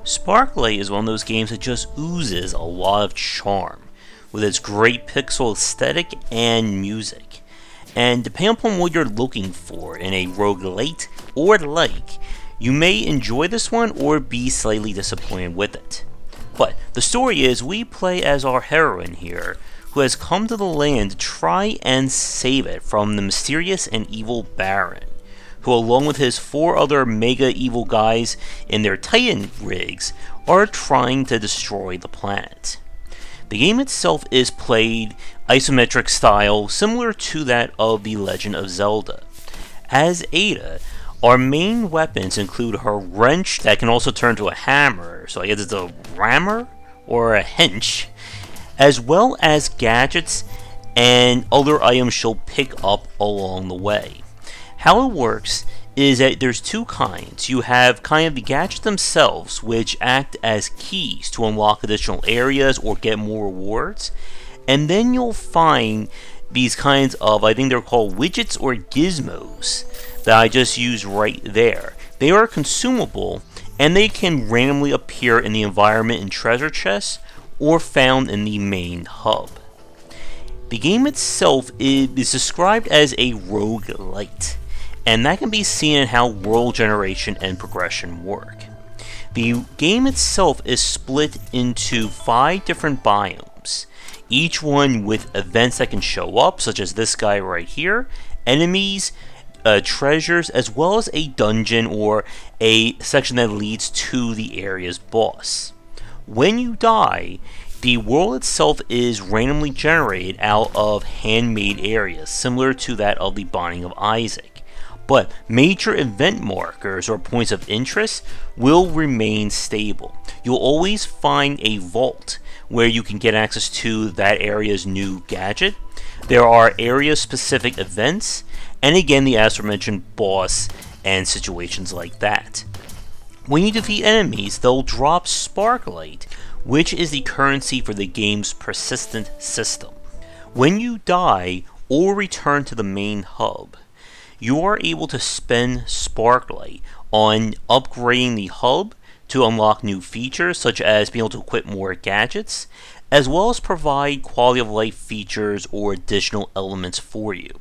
Sparklite is one of those games that just oozes a lot of charm, with its great pixel aesthetic and music. And depending upon what you're looking for in a roguelite or like, you may enjoy this one or be slightly disappointed with it. But the story is we play as our heroine here, who has come to the land to try and save it from the mysterious and evil Baron, who along with his 4 other mega evil guys in their Titan rigs are trying to destroy the planet. The game itself is played isometric style, similar to that of The Legend of Zelda. As Ada, our main weapons include her wrench that can also turn to a hammer, so I guess it's a rammer or a hench, as well as gadgets and other items she'll pick up along the way. How it works is that there's 2 kinds. You have kind of the gadgets themselves, which act as keys to unlock additional areas or get more rewards. And then you'll find these kinds of, I think they're called widgets or gizmos, that I just used right there. They are consumable, and they can randomly appear in the environment in treasure chests or found in the main hub. The game itself is described as a roguelite, and that can be seen in how world generation and progression work. The game itself is split into 5 different biomes, each one with events that can show up, such as this guy right here, enemies, treasures, as well as a dungeon or a section that leads to the area's boss. When you die, the world itself is randomly generated out of handmade areas, similar to that of the Binding of Isaac. But major event markers or points of interest will remain stable. You'll always find a vault where you can get access to that area's new gadget. There are area-specific events, and again the aforementioned boss and situations like that. When you defeat enemies, they'll drop Sparklite, which is the currency for the game's persistent system. When you die or return to the main hub, you are able to spend Sparklite on upgrading the hub to unlock new features, such as being able to equip more gadgets, as well as provide quality of life features or additional elements for you.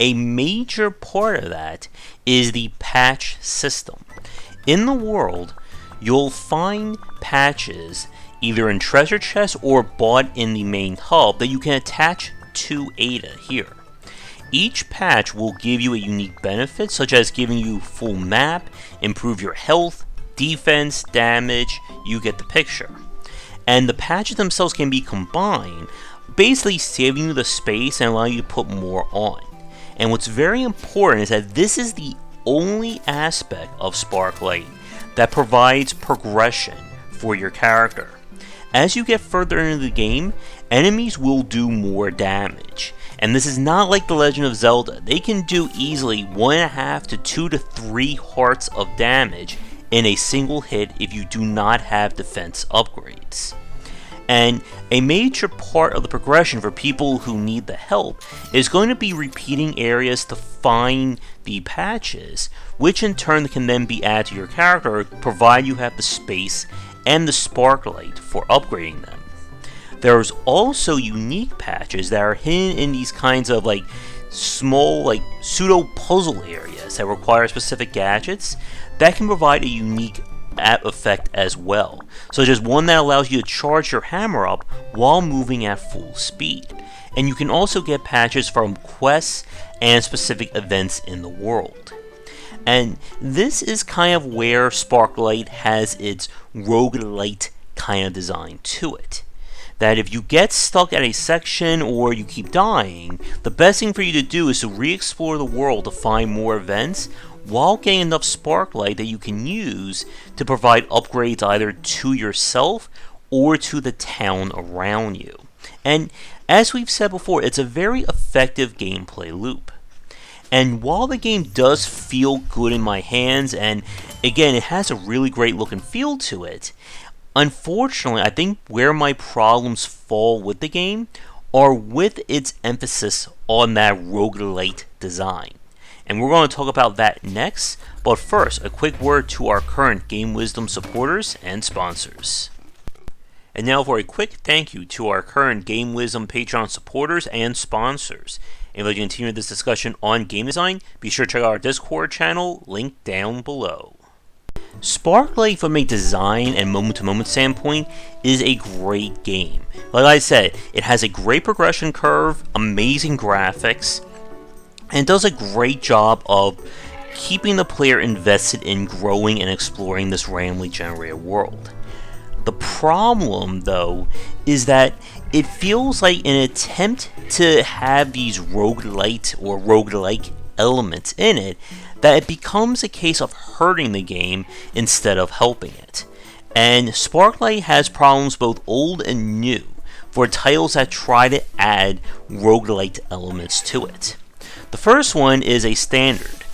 A major part of that is the patch system. In the world, you'll find patches either in treasure chests or bought in the main hub that you can attach to Ada here. Each patch will give you a unique benefit, such as giving you full map, improve your health, defense, damage, you get the picture. And the patches themselves can be combined, basically saving you the space and allowing you to put more on. And what's very important is that this is the only aspect of Sparklite that provides progression for your character. As you get further into the game, enemies will do more damage. And this is not like The Legend of Zelda. They can do easily 1.5 to 2 to 3 hearts of damage in a single hit if you do not have defense upgrades. And a major part of the progression for people who need the help is going to be repeating areas to find the patches, which in turn can then be added to your character, provided you have the space and the Sparklite for upgrading them. There's also unique patches that are hidden in these kinds of small pseudo puzzle areas that require specific gadgets that can provide a unique effect as well, such as one that allows you to charge your hammer up while moving at full speed. And you can also get patches from quests and specific events in the world. And this is kind of where Sparklite has its roguelite kind of design to it. That if you get stuck at a section or you keep dying, the best thing for you to do is to re-explore the world to find more events while getting enough Sparklite that you can use to provide upgrades either to yourself or to the town around you. And as we've said before, it's a very effective gameplay loop. And while the game does feel good in my hands, and again, it has a really great look and feel to it, unfortunately, I think where my problems fall with the game are with its emphasis on that roguelite design. and we're going to talk about that next. But first, a quick word to our current Game Wisdom supporters and sponsors. And now for a quick thank you to our current Game Wisdom Patreon supporters and sponsors. And if you'd like to continue this discussion on game design, be sure to check out our Discord channel, linked down below. Sparklite, from a design and moment-to-moment standpoint, is a great game. Like I said, it has a great progression curve, amazing graphics, and does a great job of keeping the player invested in growing and exploring this randomly generated world. The problem, though, is that it feels like an attempt to have these roguelite or roguelike elements in it, that it becomes a case of hurting the game instead of helping it. And Sparklite has problems both old and new for titles that try to add roguelite elements to it. The first one is a standard.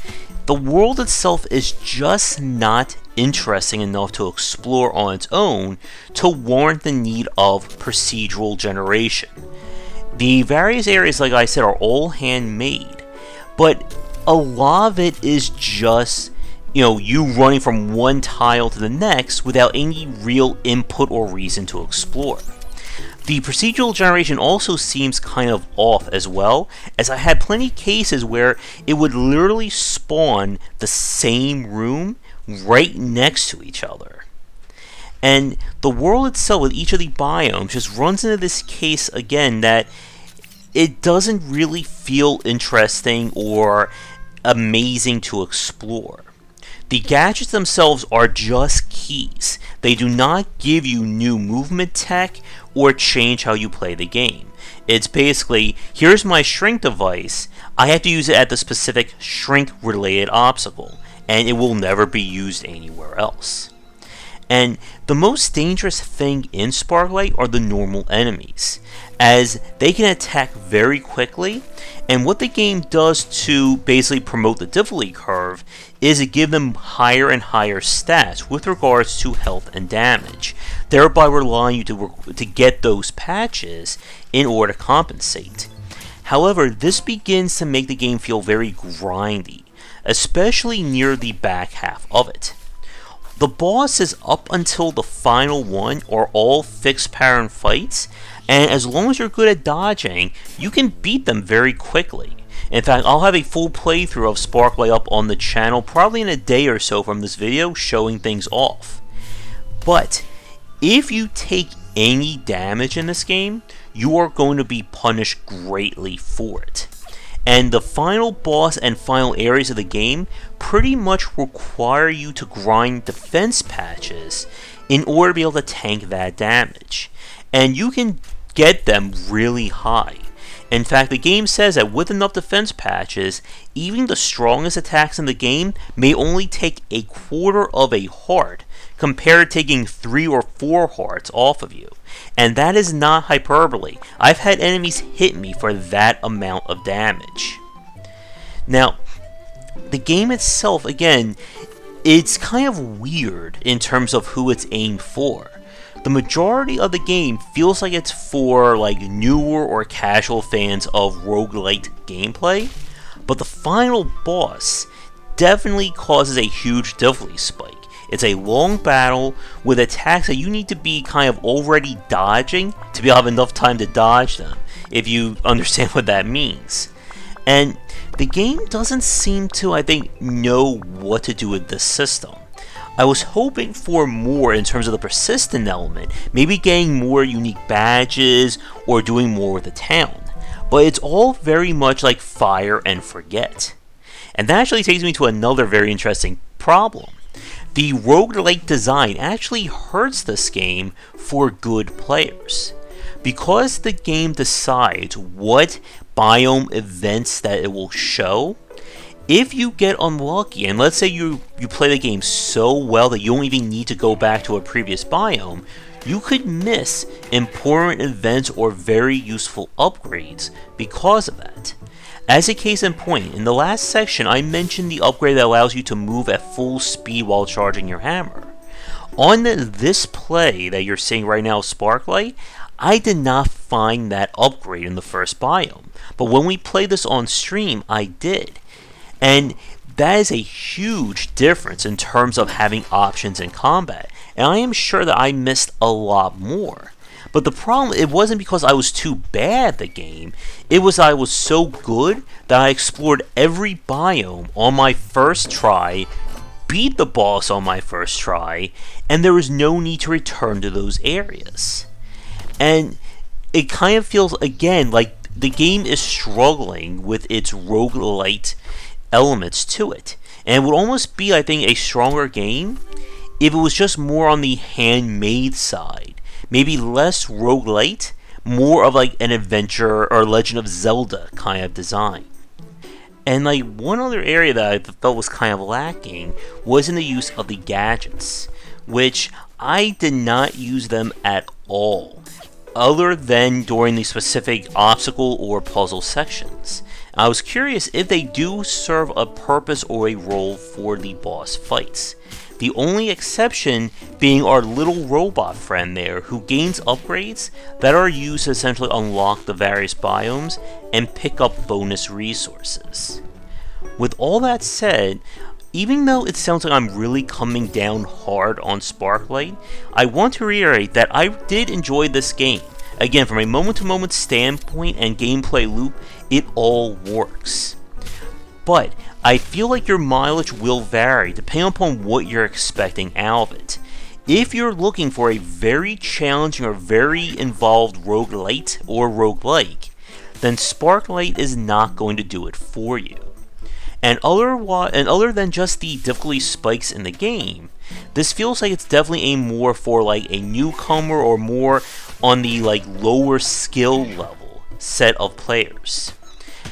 The world itself is just not interesting enough to explore on its own to warrant the need of procedural generation. The various areas, like I said, are all handmade, but a lot of it is just, you running from one tile to the next without any real input or reason to explore. The procedural generation also seems kind of off as well, as I had plenty of cases where it would literally spawn the same room right next to each other. And the world itself with each of the biomes just runs into this case again that it doesn't really feel interesting or amazing to explore. The gadgets themselves are just keys. They do not give you new movement tech or change how you play the game. It's basically, here's my shrink device, I have to use it at the specific shrink related obstacle, and it will never be used anywhere else. And the most dangerous thing in Sparklite are the normal enemies, as they can attack very quickly, and what the game does to basically promote the difficulty curve is to give them higher and higher stats with regards to health and damage, thereby relying you to get those patches in order to compensate. However, this begins to make the game feel very grindy, especially near the back half of it. The bosses up until the final one are all fixed pattern fights, and as long as you're good at dodging, you can beat them very quickly. In fact, I'll have a full playthrough of Sparklite up on the channel probably in a day or so from this video showing things off. But if you take any damage in this game, you are going to be punished greatly for it. And the final boss and final areas of the game pretty much require you to grind defense patches in order to be able to tank that damage. And you can get them really high. In fact, the game says that with enough defense patches, even the strongest attacks in the game may only take a quarter of a heart compared to taking 3 or 4 hearts off of you. And that is not hyperbole. I've had enemies hit me for that amount of damage. Now, the game itself, again, it's kind of weird in terms of who it's aimed for. The majority of the game feels like it's for newer or casual fans of roguelite gameplay, but the final boss definitely causes a huge difficulty spike. It's a long battle with attacks that you need to be kind of already dodging to be able to have enough time to dodge them, if you understand what that means. And the game doesn't seem to, I think, know what to do with this system. I was hoping for more in terms of the persistent element, maybe getting more unique badges or doing more with the town, but it's all very much like fire and forget. And that actually takes me to another very interesting problem. The roguelike design actually hurts this game for good players. Because the game decides what biome events that it will show, if you get unlucky, and let's say you play the game so well that you don't even need to go back to a previous biome, you could miss important events or very useful upgrades because of that. As a case in point, in the last section I mentioned the upgrade that allows you to move at full speed while charging your hammer. On this play that you're seeing right now, Sparklite, I did not find that upgrade in the first biome, but when we played this on stream, I did. And that is a huge difference in terms of having options in combat. And I am sure that I missed a lot more. But the problem, it wasn't because I was too bad at the game, it was I was so good that I explored every biome on my first try, beat the boss on my first try, and there was no need to return to those areas. And it kind of feels, again, like the game is struggling with its roguelite elements to it. And it would almost be, I think, a stronger game if it was just more on the handmade side. Maybe less roguelite, more of like an adventure or Legend of Zelda kind of design. And like one other area that I felt was kind of lacking was in the use of the gadgets, which I did not use them at all, other than during the specific obstacle or puzzle sections. I was curious if they do serve a purpose or a role for the boss fights. The only exception being our little robot friend there, who gains upgrades that are used to essentially unlock the various biomes and pick up bonus resources. With all that said, even though it sounds like I'm really coming down hard on Sparklite, I want to reiterate that I did enjoy this game. Again, from a moment-to-moment standpoint and gameplay loop, it all works. But I feel like your mileage will vary depending upon what you're expecting out of it. If you're looking for a very challenging or very involved roguelite or roguelike, then Sparklite is not going to do it for you. And other than just the difficulty spikes in the game, this feels like it's definitely aimed more for like a newcomer or more on the like lower skill level set of players.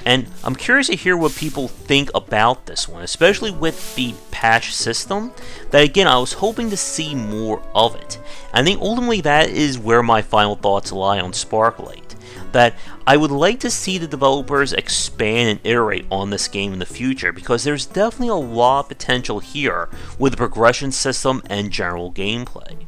And I'm curious to hear what people think about this one, especially with the patch system, that again, I was hoping to see more of it. I think ultimately that is where my final thoughts lie on Sparklite, that I would like to see the developers expand and iterate on this game in the future, because there's definitely a lot of potential here with the progression system and general gameplay.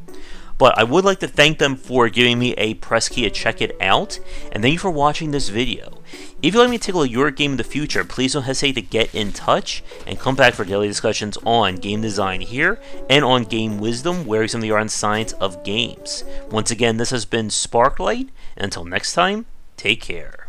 But I would like to thank them for giving me a press key to check it out, and thank you for watching this video. If you'd like me to tackle your game in the future, please don't hesitate to get in touch, and come back for daily discussions on game design here, and on game wisdom, where we examine the art and science of games. Once again, this has been Sparklite, and until next time, take care.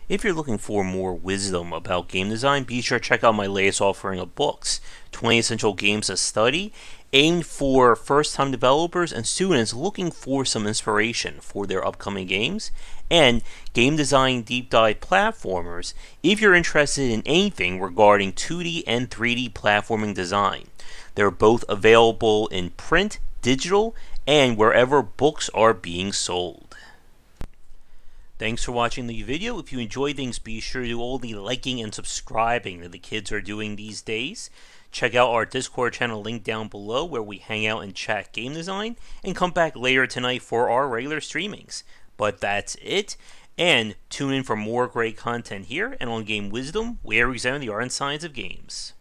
If you're looking for more wisdom about game design, be sure to check out my latest offering of books, 20 Essential Games to Study, aimed for first-time developers and students looking for some inspiration for their upcoming games, and Game Design Deep Dive Platformers if you're interested in anything regarding 2D and 3D platforming design. They're both available in print, digital, and wherever books are being sold. Thanks for watching the video. If you enjoyed things, be sure to do all the liking and subscribing that the kids are doing these days. Check out our Discord channel link down below, where we hang out and chat game design, and come back later tonight for our regular streamings. But that's it, and tune in for more great content here and on Game Wisdom, where we examine the art and science of games.